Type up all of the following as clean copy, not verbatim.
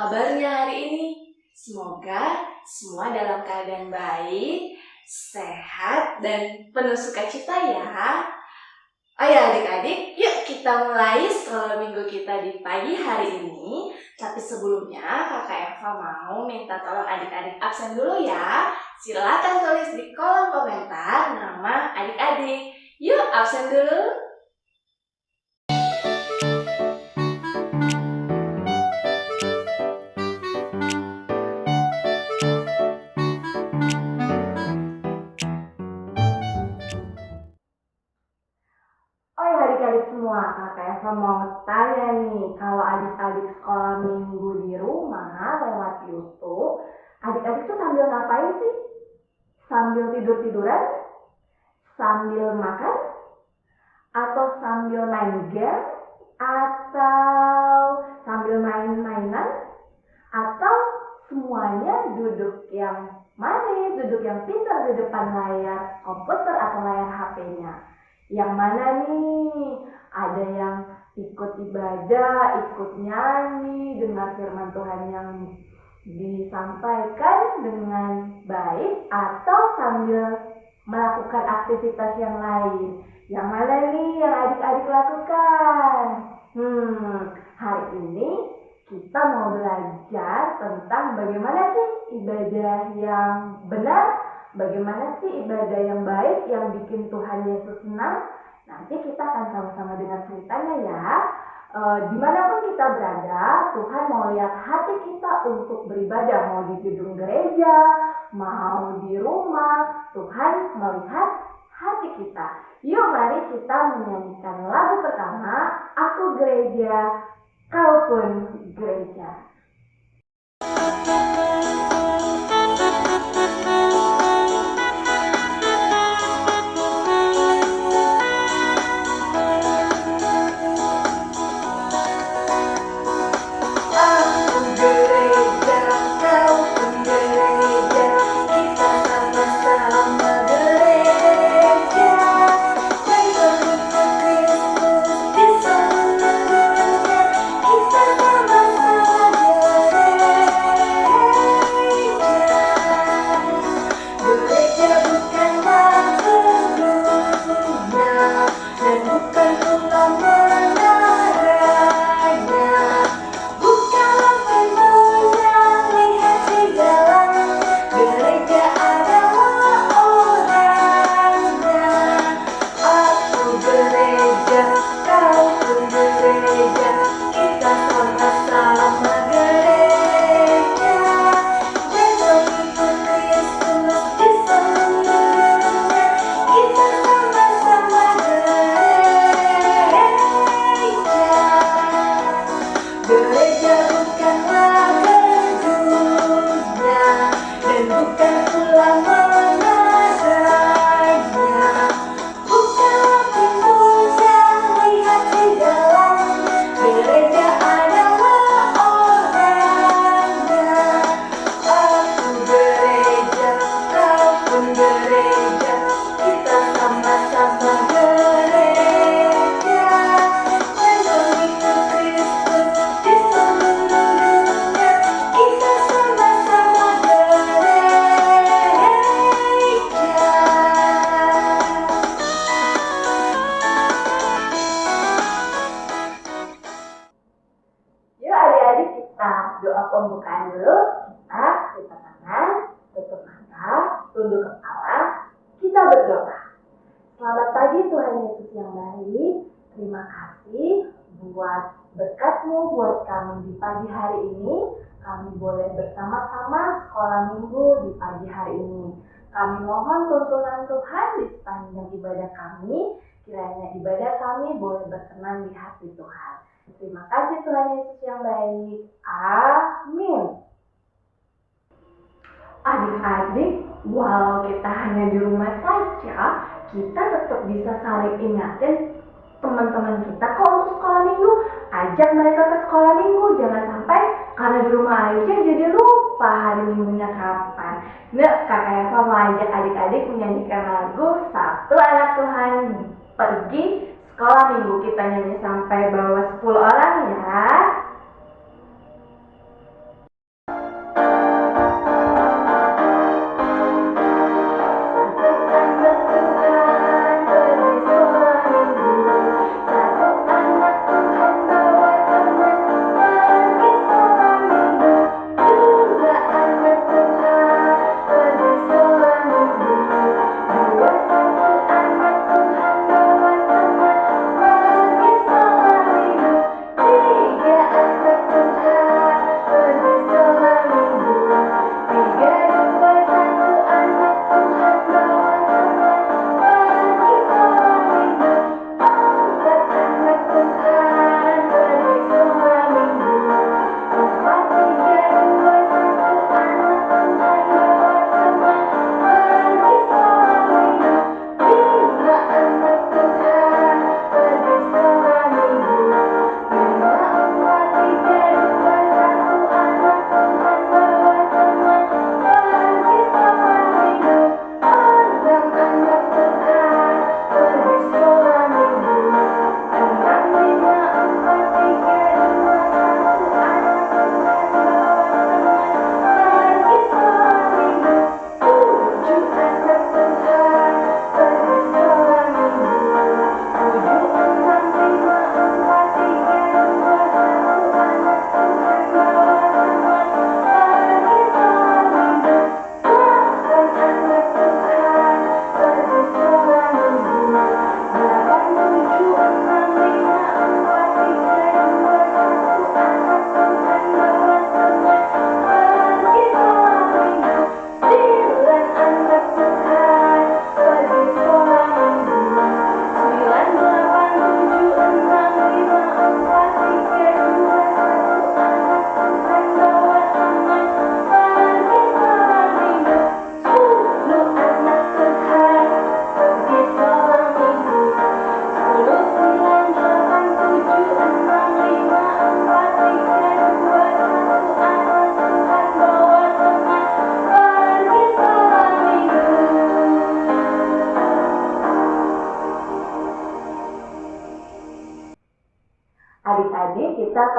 kabarnya hari ini? Semoga semua dalam keadaan baik, sehat, dan penuh sukacita ya. Ayo adik-adik, yuk kita mulai sekolah minggu kita di pagi hari ini. Tapi sebelumnya Kakak Eva mau minta tolong adik-adik absen dulu ya. Silakan tulis di kolom komentar nama adik-adik. Yuk absen dulu. Adik-adik semua, Kakak Eva mau tanya nih, kalau adik-adik sekolah minggu di rumah lewat YouTube, adik-adik tuh sambil ngapain sih? Sambil tidur-tiduran? Sambil makan? Atau sambil main game? Atau sambil main-mainan? Atau semuanya duduk yang manis, duduk yang pintar di depan layar komputer atau layar HP-nya? Yang mana nih? Ada yang ikut ibadah, ikut nyanyi, dengar firman Tuhan yang disampaikan dengan baik, atau sambil melakukan aktivitas yang lain? Yang mana nih yang adik-adik lakukan? Hari ini kita mau belajar tentang bagaimana sih ibadah yang benar, bagaimana sih ibadah yang baik yang bikin Tuhan Yesus senang. Nanti kita akan sama-sama dengar ceritanya ya. Dimanapun kita berada, Tuhan mau lihat hati kita untuk beribadah. Mau di gedung gereja, mau di rumah, Tuhan melihat hati kita. Yuk mari kita menyanyikan lagu pertama, Aku Gereja, Kau Pun Gereja. Doa pembukaan dulu. Kita lipat tangan, tutup mata, tunduk kepala, kita berdoa. Selamat pagi Tuhan Yesus yang baik. Terima kasih buat berkat-Mu buat kami di pagi hari ini. Kami boleh bersama-sama sekolah minggu di pagi hari ini. Kami mohon tuntunan Tuhan di sepanjang ibadah kami. Kiranya ibadah kami boleh berkenan di hati Tuhan. Terima kasih Tuhan Yesus yang baik. Amin. Adik-adik, walau kita hanya di rumah saja, kita tetap bisa saling ingatin teman-teman kita kok untuk sekolah minggu. Ajak mereka ke sekolah minggu. Jangan sampai karena di rumah aja jadi lupa hari minggunya kapan. Nah, Kakak Eva mau ajak adik-adik menyanyikan lagu Satu Anak Tuhan Pergi Sekolah Minggu. Kita nyanyi sampai bawa 10 orang ya.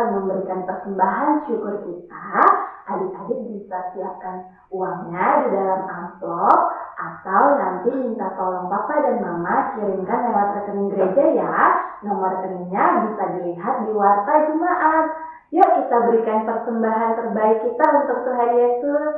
akan memberikan persembahan syukur kita, adik-adik bisa siapkan uangnya di dalam amplop atau nanti minta tolong papa dan mama kirimkan lewat rekening gereja ya. Nomor rekeningnya bisa dilihat di warta Jumat. Yuk kita berikan persembahan terbaik kita untuk Tuhan Yesus.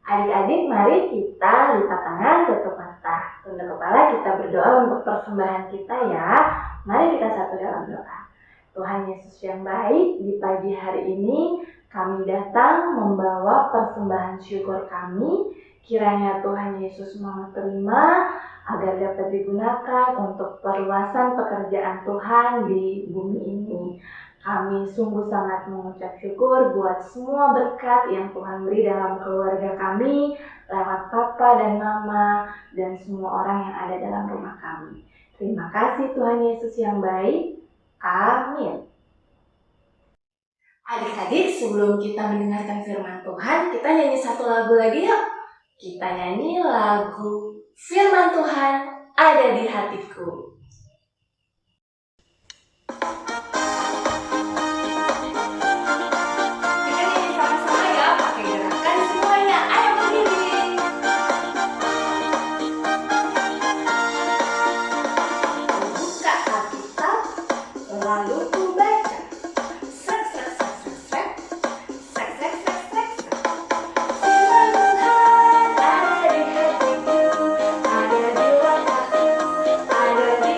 Adik-adik, mari kita lipat tangan, tutup mata. Tunduk kepala, kita berdoa untuk persembahan kita ya. Mari kita satu dalam doa. Tuhan Yesus yang baik, di pagi hari ini kami datang membawa persembahan syukur kami. Kiranya Tuhan Yesus mau terima agar dapat digunakan untuk perluasan pekerjaan Tuhan di bumi ini. Kami sungguh sangat mengucap syukur buat semua berkat yang Tuhan beri dalam keluarga kami, lewat papa dan mama, dan semua orang yang ada dalam rumah kami. Terima kasih Tuhan Yesus yang baik. Amin. Adik-adik, sebelum kita mendengarkan firman Tuhan, kita nyanyi satu lagu lagi yuk. Kita nyanyi lagu Firman Tuhan Ada di Hatiku. Ada di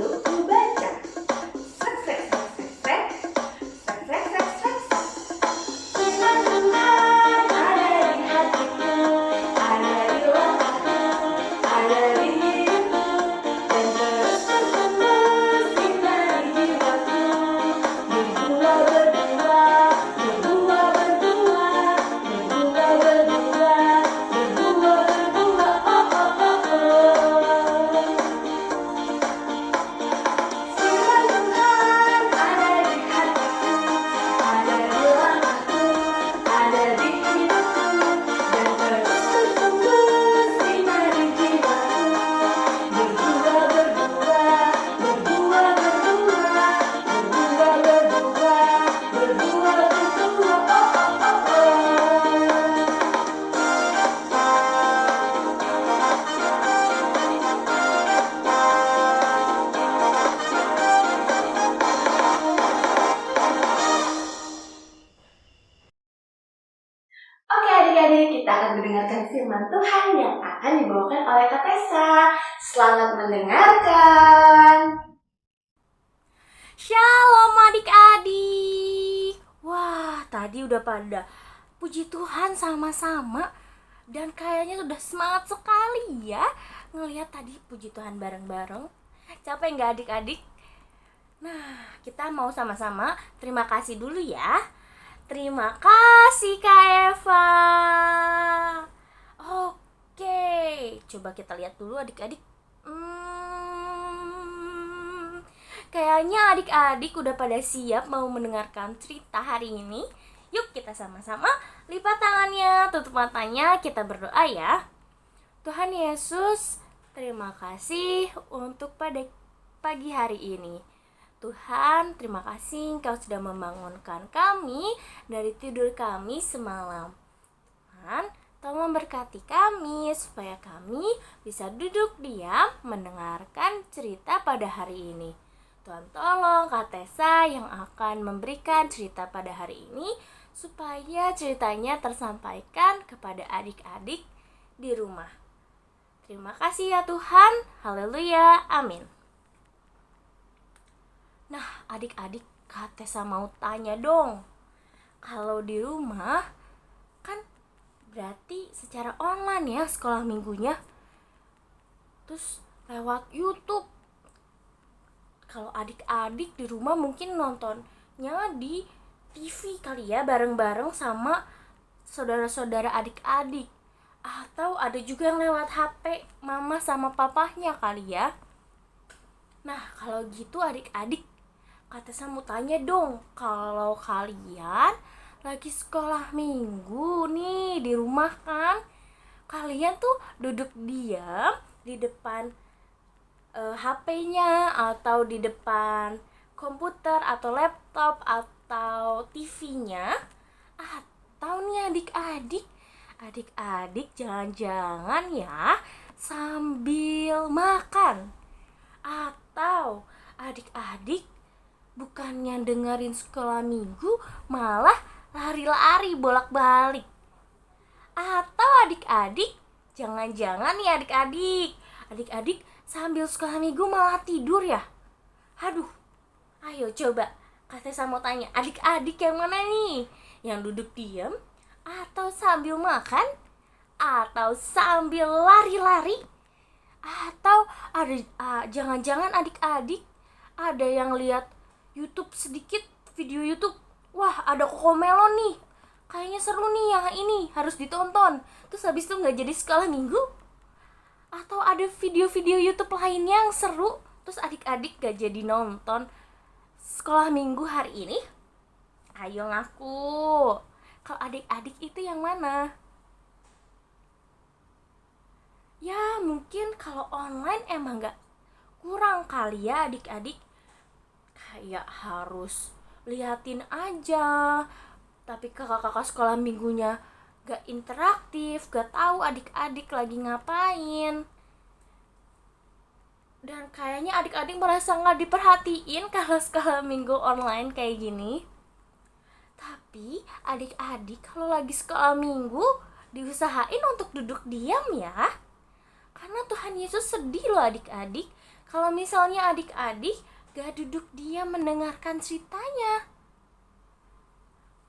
lalu ku baca. Srek, srek, srek, srek, srek, srek, srek, srek, srek. Firman Tuhan ada di hatiku, ada di langkahku, ada di hidupku, dan terus bertembus sinar di jiwaku. Berbunga berbunga, berbunga berbunga, berbunga berbunga, berbunga berbunga, oh oh oh oh. Firman Tuhan ada di hatiku, ada di langkahku, ada di hidupku, dan terus bertembus sinar di jiwaku. Berbunga berbunga, berbunga berbunga, berbunga berbunga, berbunga berbunga, oh oh oh oh. Oke adik-adik, kita akan mendengarkan firman Tuhan yang akan dibawakan oleh Kak Tessa. Selamat mendengarkan. Shalom adik-adik. Wah, tadi udah pada puji Tuhan sama-sama. Dan kayaknya udah semangat sekali ya ngelihat tadi puji Tuhan bareng-bareng. Capek nggak adik-adik? Nah, kita mau sama-sama terima kasih dulu ya. Terima kasih Kak Eva. Oke, coba kita lihat dulu adik-adik. Kayaknya adik-adik udah pada siap mau mendengarkan cerita hari ini. Yuk kita sama-sama lipat tangannya, tutup matanya, kita berdoa ya. Tuhan Yesus, terima kasih untuk pada pagi hari ini. Tuhan, terima kasih Engkau sudah membangunkan kami dari tidur kami semalam. Tuhan, tolong berkati kami supaya kami bisa duduk diam mendengarkan cerita pada hari ini. Tuhan tolong Kak Tessa yang akan memberikan cerita pada hari ini supaya ceritanya tersampaikan kepada adik-adik di rumah. Terima kasih ya Tuhan. Haleluya. Amin. Nah, adik-adik, Kak Tessa mau tanya dong. Kalau di rumah, kan berarti secara online ya sekolah minggunya. Terus lewat YouTube. Kalau adik-adik di rumah mungkin nontonnya di TV kali ya, bareng-bareng sama saudara-saudara adik-adik. Atau ada juga yang lewat HP mama sama papahnya kali ya. Nah, kalau gitu adik-adik, Kak Tessa mau tanya dong, kalau kalian lagi sekolah minggu nih di rumah kan, kalian tuh duduk diam di depan HP-nya atau di depan komputer atau laptop atau TV-nya, atau nih adik-adik jangan-jangan ya sambil makan, atau adik-adik bukannya dengerin sekolah minggu malah lari-lari bolak-balik, atau adik-adik jangan-jangan nih adik-adik sambil sekolah minggu malah tidur ya. Aduh, ayo coba Kak Tessa mau tanya, adik-adik yang mana nih? Yang duduk diam, atau sambil makan, atau sambil lari-lari, atau ada jangan-jangan adik-adik ada yang lihat YouTube sedikit, video YouTube. Wah, ada Cocomelon nih, kayaknya seru nih, yang ini harus ditonton. Terus habis itu nggak jadi sekolah minggu. Atau ada video-video YouTube lainnya yang seru, terus adik-adik gak jadi nonton sekolah minggu hari ini. Ayo ngaku, kalau adik-adik itu yang mana? Ya mungkin kalau online emang gak kurang kali ya adik-adik, kayak harus liatin aja, tapi kakak-kakak sekolah minggunya gak interaktif, gak tahu adik-adik lagi ngapain. Dan kayaknya adik-adik merasa gak diperhatiin kalau sekolah minggu online kayak gini. Tapi adik-adik kalau lagi sekolah minggu diusahain untuk duduk diam ya. Karena Tuhan Yesus sedih loh adik-adik kalau misalnya adik-adik gak duduk diam mendengarkan ceritanya.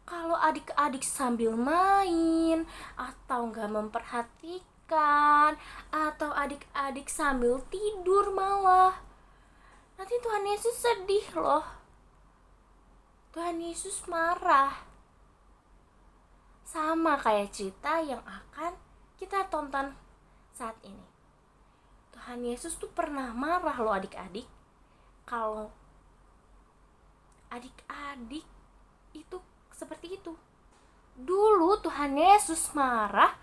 Kalau adik-adik sambil main atau gak memperhatikan, atau adik-adik sambil tidur malah, nanti Tuhan Yesus sedih loh. Tuhan Yesus marah. Sama kayak cerita yang akan kita tonton saat ini. Tuhan Yesus tuh pernah marah loh adik-adik. Kalau adik-adik itu seperti itu. Dulu Tuhan Yesus marah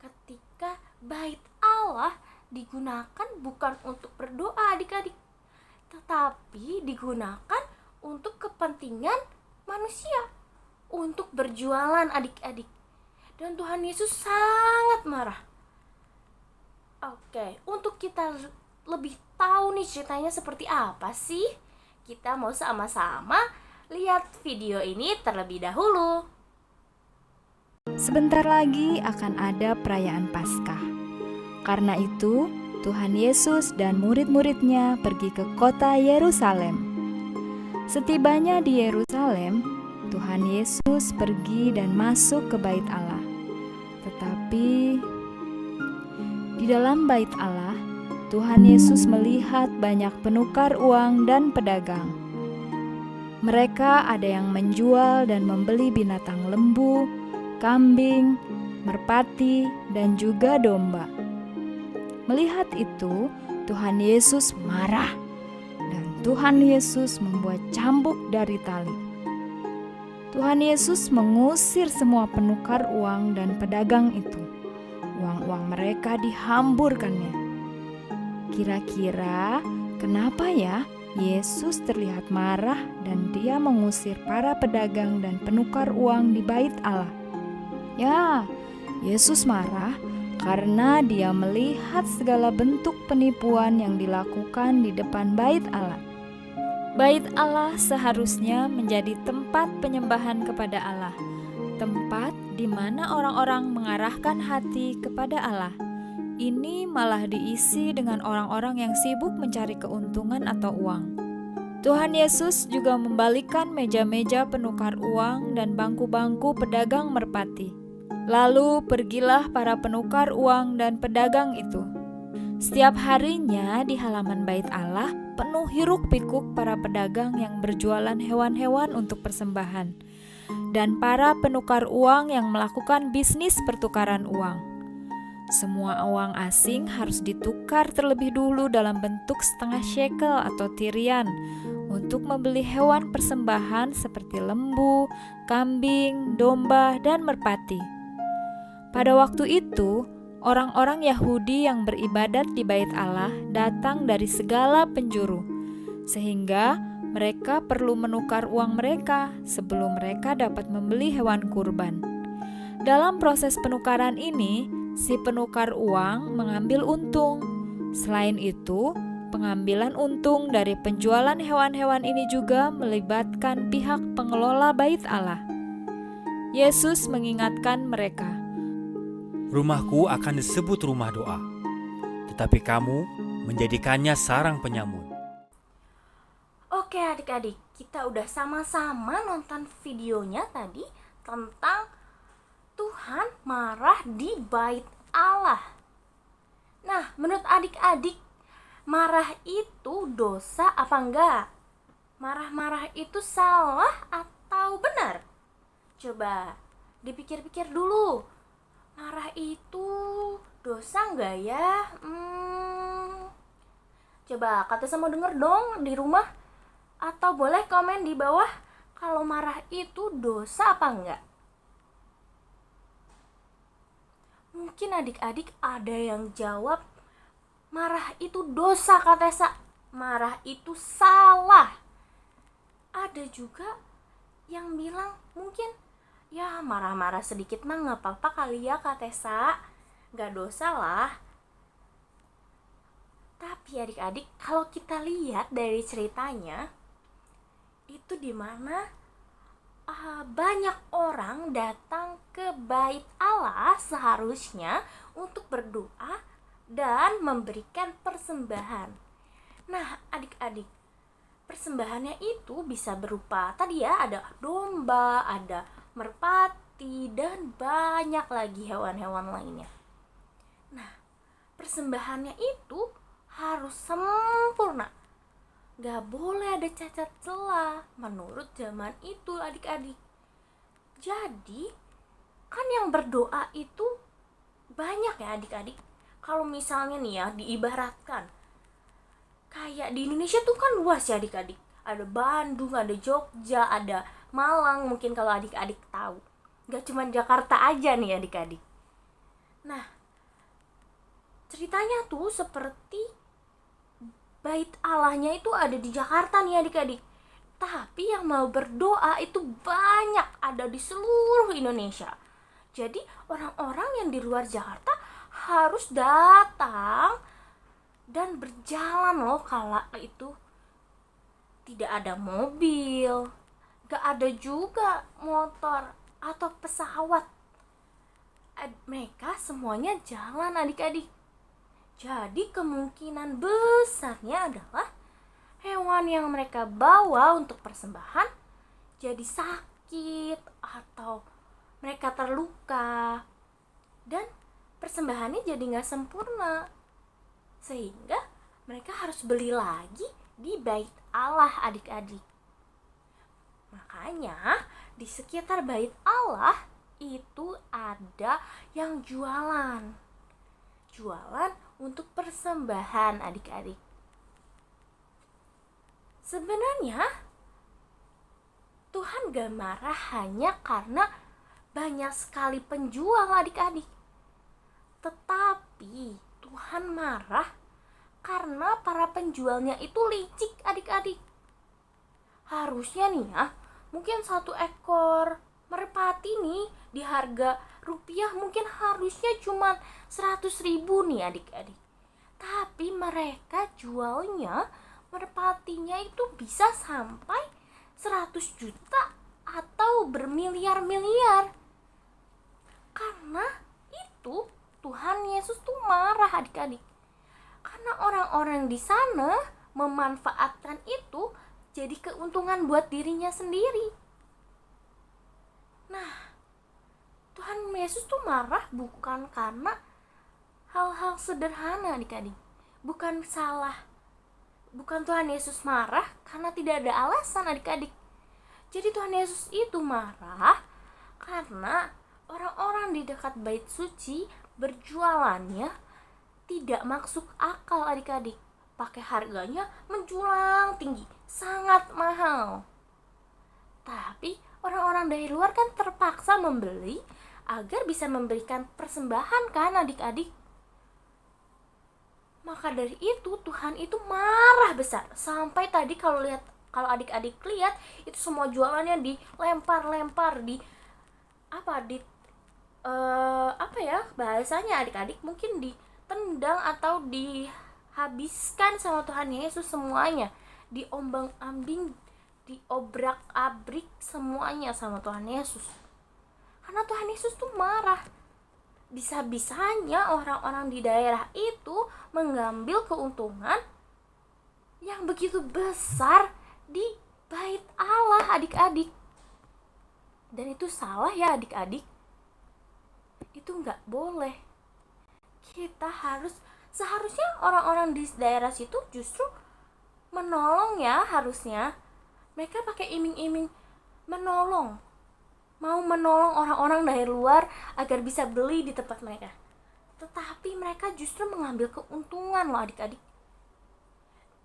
ketika bait Allah digunakan bukan untuk berdoa adik-adik, tetapi digunakan untuk kepentingan manusia, untuk berjualan adik-adik. Dan Tuhan Yesus sangat marah. Oke, untuk kita lebih tahu nih ceritanya seperti apa sih, kita mau sama-sama lihat video ini terlebih dahulu. Sebentar lagi akan ada perayaan Paskah. Karena itu, Tuhan Yesus dan murid-muridnya pergi ke kota Yerusalem. Setibanya di Yerusalem, Tuhan Yesus pergi dan masuk ke bait Allah. Tetapi di dalam bait Allah, Tuhan Yesus melihat banyak penukar uang dan pedagang. Mereka ada yang menjual dan membeli binatang lembu, kambing, merpati, dan juga domba. Melihat itu, Tuhan Yesus marah, dan Tuhan Yesus membuat cambuk dari tali. Tuhan Yesus mengusir semua penukar uang dan pedagang itu. Uang-uang mereka dihamburkannya. Kira-kira kenapa ya Yesus terlihat marah dan dia mengusir para pedagang dan penukar uang di bait Allah? Ya, Yesus marah karena dia melihat segala bentuk penipuan yang dilakukan di depan bait Allah. Bait Allah seharusnya menjadi tempat penyembahan kepada Allah, tempat di mana orang-orang mengarahkan hati kepada Allah. Ini malah diisi dengan orang-orang yang sibuk mencari keuntungan atau uang. Tuhan Yesus juga membalikkan meja-meja penukar uang dan bangku-bangku pedagang merpati. Lalu pergilah para penukar uang dan pedagang itu. Setiap harinya di halaman bait Allah penuh hiruk-pikuk para pedagang yang berjualan hewan-hewan untuk persembahan, dan para penukar uang yang melakukan bisnis pertukaran uang. Semua uang asing harus ditukar terlebih dulu dalam bentuk setengah shekel atau tirian untuk membeli hewan persembahan seperti lembu, kambing, domba, dan merpati. Pada waktu itu, orang-orang Yahudi yang beribadat di bait Allah datang dari segala penjuru, sehingga mereka perlu menukar uang mereka sebelum mereka dapat membeli hewan kurban. Dalam proses penukaran ini, si penukar uang mengambil untung. Selain itu, pengambilan untung dari penjualan hewan-hewan ini juga melibatkan pihak pengelola bait Allah. Yesus mengingatkan mereka, "Rumahku akan disebut rumah doa, tetapi kamu menjadikannya sarang penyamun." Oke adik-adik, kita udah sama-sama nonton videonya tadi tentang Tuhan marah di bait Allah. Nah, menurut adik-adik, marah itu dosa apa enggak? Marah-marah itu salah atau benar? Coba dipikir-pikir dulu. Marah itu dosa enggak ya? Coba kata sama denger dong di rumah. Atau boleh komen di bawah kalau marah itu dosa apa enggak? Mungkin adik-adik ada yang jawab marah itu dosa Kak Tessa, marah itu salah. Ada juga yang bilang mungkin ya marah-marah sedikit mah gak apa-apa kali ya Kak Tessa, gak dosa lah. Tapi adik-adik kalau kita lihat dari ceritanya, itu dimana banyak orang datang ke bait Allah seharusnya untuk berdoa dan memberikan persembahan. Nah, adik-adik, persembahannya itu bisa berupa tadi ya, ada domba, ada merpati, dan banyak lagi hewan-hewan lainnya. Nah, persembahannya itu harus sempurna, gak boleh ada cacat celah menurut zaman itu adik-adik. Jadi kan yang berdoa itu banyak ya adik-adik. Kalau misalnya nih ya diibaratkan kayak di Indonesia tuh kan luas ya adik-adik. Ada Bandung, ada Jogja, ada Malang, mungkin kalau adik-adik tahu. Gak cuma Jakarta aja nih adik-adik. Nah, ceritanya tuh seperti bait Allahnya itu ada di Jakarta nih adik-adik. Tapi yang mau berdoa itu banyak, ada di seluruh Indonesia. Jadi orang-orang yang di luar Jakarta harus datang dan berjalan loh kala itu tidak ada mobil, gak ada juga motor atau pesawat. Mereka semuanya jalan adik-adik. Jadi kemungkinan besarnya adalah hewan yang mereka bawa untuk persembahan jadi sakit atau mereka terluka dan persembahannya jadi gak sempurna, sehingga mereka harus beli lagi di bait Allah adik-adik. Makanya di sekitar bait Allah itu ada yang jualan untuk persembahan adik-adik. Sebenarnya Tuhan gak marah hanya karena banyak sekali penjual adik-adik, tetapi Tuhan marah karena para penjualnya itu licik adik-adik. Harusnya nih ya, mungkin 1 ekor merpati nih di harga rupiah mungkin harusnya cuma 100.000 nih adik-adik. Tapi mereka jualnya merpatinya itu bisa sampai 100 juta atau bermiliar-miliar. Karena itu Tuhan Yesus tuh marah adik-adik. Karena orang-orang di sana memanfaatkan itu jadi keuntungan buat dirinya sendiri. Nah, Tuhan Yesus tuh marah bukan karena hal-hal sederhana adik-adik. Bukan Tuhan Yesus marah karena tidak ada alasan adik-adik. Jadi Tuhan Yesus itu marah karena orang-orang di dekat bait suci berjualannya tidak masuk akal adik-adik. Pakai harganya menjulang tinggi, sangat mahal. Tapi orang-orang dari luar kan terpaksa membeli agar bisa memberikan persembahan kan adik-adik. Maka dari itu Tuhan itu marah besar. Sampai tadi kalau adik-adik lihat itu semua jualannya dilempar-lempar bahasanya adik-adik mungkin ditendang atau dihabiskan sama Tuhan Yesus semuanya, diombang-ambing, diobrak-abrik semuanya sama Tuhan Yesus. Karena Tuhan Yesus tuh marah. Bisa-bisanya orang-orang di daerah itu mengambil keuntungan yang begitu besar di bait Allah adik-adik. Dan itu salah ya adik-adik. Itu gak boleh. Seharusnya orang-orang di daerah situ justru menolong ya harusnya. Mereka pakai iming-iming menolong. Mau menolong orang-orang dari luar agar bisa beli di tempat mereka. Tetapi mereka justru mengambil keuntungan loh adik-adik.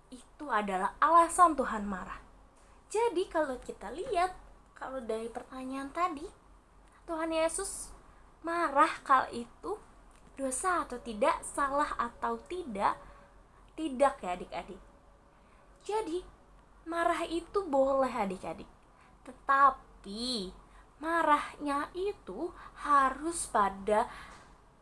Itu adalah alasan Tuhan marah. Jadi kalau kita lihat, kalau dari pertanyaan tadi, Tuhan Yesus marah kali itu dosa atau tidak, salah atau tidak ya adik-adik. Jadi marah itu boleh adik-adik, tetapi marahnya itu harus pada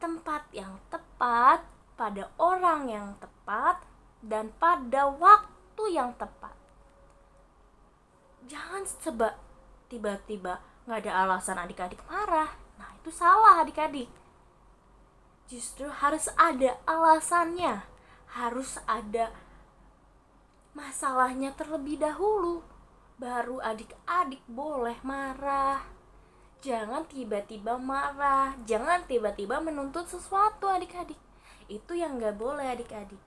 tempat yang tepat, pada orang yang tepat, dan pada waktu yang tepat. Jangan tiba-tiba gak ada alasan adik-adik marah. Nah itu salah adik-adik. Justru harus ada alasannya, harus ada masalahnya terlebih dahulu, baru adik-adik boleh marah. Jangan tiba-tiba marah, jangan tiba-tiba menuntut sesuatu adik-adik. Itu yang gak boleh adik-adik.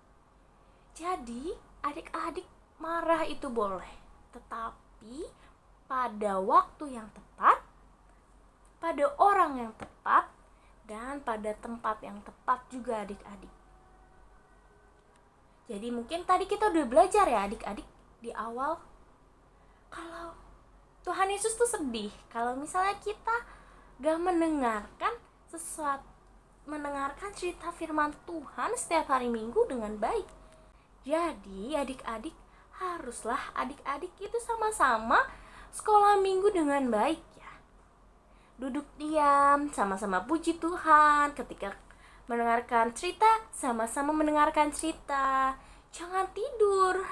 Jadi adik-adik marah itu boleh, tetapi pada waktu yang tepat, pada orang yang tepat, dan pada tempat yang tepat juga adik-adik. Jadi mungkin tadi kita udah belajar ya adik-adik di awal, kalau Tuhan Yesus tuh sedih kalau misalnya kita gak mendengarkan cerita firman Tuhan setiap hari Minggu dengan baik. Jadi adik-adik haruslah adik-adik itu sama-sama sekolah Minggu dengan baik ya. Duduk diam, sama-sama puji Tuhan. Ketika mendengarkan cerita, sama-sama mendengarkan cerita. Jangan tidur,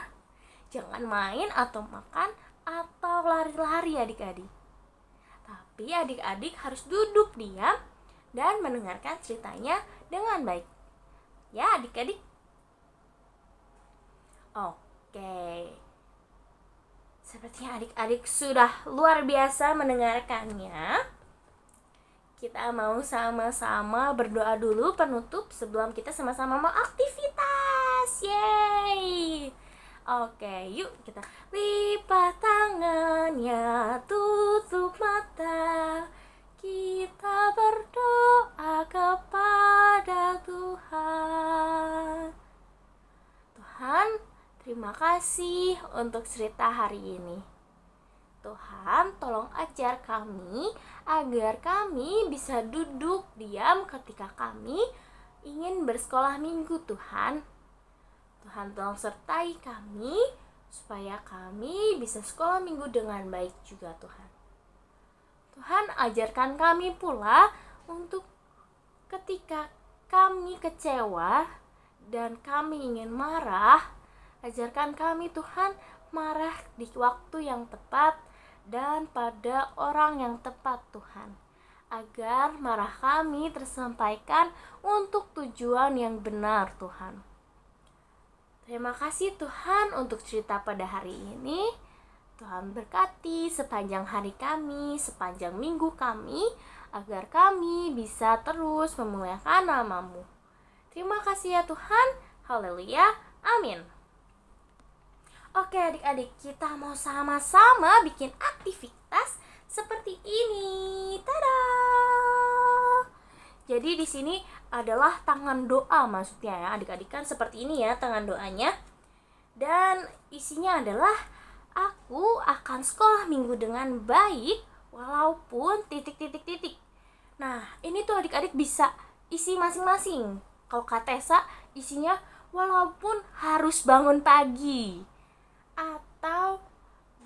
jangan main atau makan atau lari-lari adik-adik. Tapi adik-adik harus duduk diam dan mendengarkan ceritanya dengan baik. Ya adik-adik. Oke. Sepertinya adik-adik sudah luar biasa mendengarkannya. Kita mau sama-sama berdoa dulu penutup sebelum kita sama-sama mau aktivitas. Yeay. Oke, yuk kita lipat tangannya, tutup mata. Kita berdoa kepada Tuhan. Tuhan, terima kasih untuk cerita hari ini. Tuhan, tolong ajar kami agar kami bisa duduk diam ketika kami ingin bersekolah minggu, Tuhan. Tuhan, tolong sertai kami supaya kami bisa sekolah minggu dengan baik juga, Tuhan. Tuhan, ajarkan kami pula untuk ketika kami kecewa dan kami ingin marah, ajarkan kami Tuhan marah di waktu yang tepat dan pada orang yang tepat Tuhan, agar marah kami tersampaikan untuk tujuan yang benar Tuhan. Terima kasih Tuhan untuk cerita pada hari ini. Tuhan berkati sepanjang hari kami, sepanjang minggu kami, agar kami bisa terus memuliakan nama-Mu. Terima kasih ya Tuhan. Haleluya. Amin. Oke adik-adik, kita mau sama-sama bikin aktivitas seperti ini. Tada! Jadi di sini adalah tangan doa maksudnya ya. Adik-adik kan seperti ini ya tangan doanya. Dan isinya adalah aku akan sekolah minggu dengan baik walaupun titik-titik-titik. Nah, ini tuh adik-adik bisa isi masing-masing. Kalau Katesa isinya walaupun harus bangun pagi, atau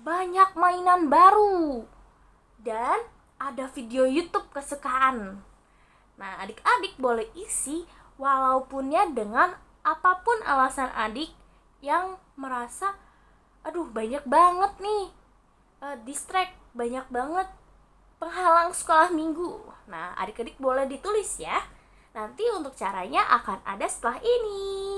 banyak mainan baru, dan ada video YouTube kesukaan. Nah, adik-adik boleh isi walaupunnya dengan apapun alasan adik yang merasa aduh banyak banget nih distract, banyak banget penghalang sekolah minggu. Nah, adik-adik boleh ditulis ya. Nanti untuk caranya akan ada setelah ini.